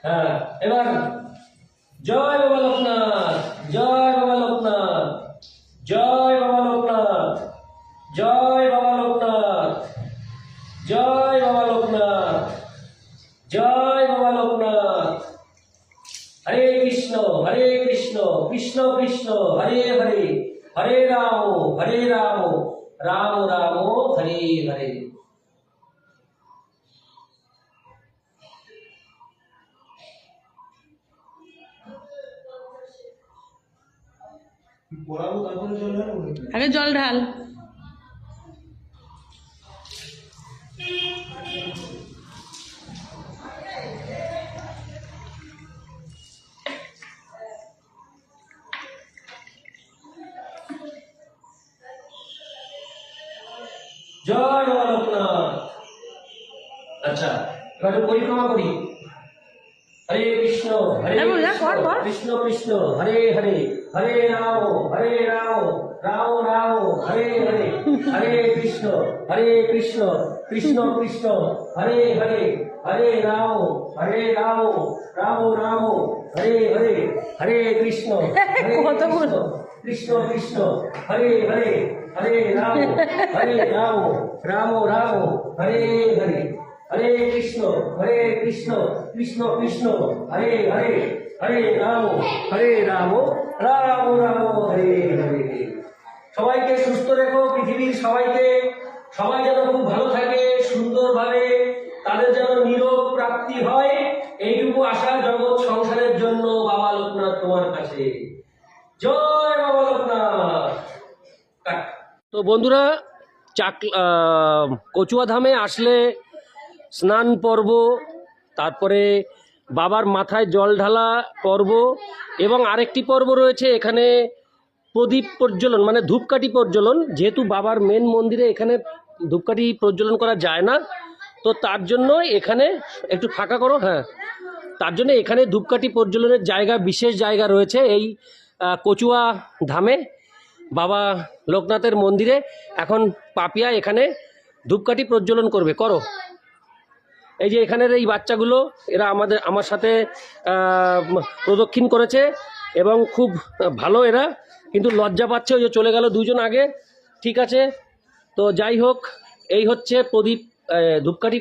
হ্যাঁ, এবার জয় বাবা লোকনাথ, জয় বাবা লোকনাথ, জয় বাবা লোকনাথ, জয় বাবা লোকনাথ, জয় বাবা লোকনাথ, জয় বাবা লোকনাথ। হরে কৃষ্ণ কৃষ্ণ কৃষ্ণ হরে হরে, হরে রাম রাম রাম হরে হরে। আগে জল ঢাল। জয় বাবা লোকনাথ। আচ্ছা, এবার পরিক্রমা করি। হরে কৃষ্ণ কৃষ্ণ কৃষ্ণ হরে হরে, হরে রাম রাম রাম হরে হরে, হরে কৃষ্ণ কৃষ্ণ কৃষ্ণ হরে হরে, হরে রাম রাম রাম হরে হরে, হরে কৃষ্ণ কৃষ্ণ কৃষ্ণ হরে হরে, হরে রাম রাম রাম হরে হরে, হরে কৃষ্ণ কৃষ্ণ কৃষ্ণ হরে হরে, হরে রাম রাম রাম হরে হরে। সবাইকে সুস্থ রেখো, পৃথিবীর সবাই যেন খুব ভালো থাকে, সুন্দরভাবে তাদের যেন নিরোগ প্রাপ্তি হয়, এইটুকু আশা জগৎ সংসারের জন্য বাবা লোকনাথ তোমার কাছে। জয় বাবা লোকনাথ। তো বন্ধুরা, কচুয়া ধামে আসলে স্নান পর্ব, তারপরে বাবার মাথায় জল ঢালা পর্ব, এবং আরেকটি পর্ব রয়েছে এখানে প্রদীপ প্রজ্বলন, মানে ধূপকাঠি প্রজ্বলন। যেহেতু বাবার মেন মন্দিরে এখানে ধূপকাঠি প্রজ্বলন করা যায় না, তো তার জন্য এখানে একটু ফাঁকা করো, হ্যাঁ, তার জন্য এখানে ধূপকাঠি প্রজ্বলনের জায়গা, বিশেষ জায়গা রয়েছে এই কচুয়া ধামে বাবা লোকনাথের মন্দিরে। এখন পাপিয়া এখানে ধূপকাঠি প্রজ্বলন করবে, করো। এই যে এখানের এই বাচ্চাগুলো, এরা আমার সাথে প্রদক্ষিণ করেছে এবং খুব ভালো, এরা কিন্তু লজ্জা পাচ্ছে, ওই যে চলে গেল দুজন আগে। ঠিক আছে, তো যাই হোক, এই হচ্ছে প্রদীপ ধূপকাঠি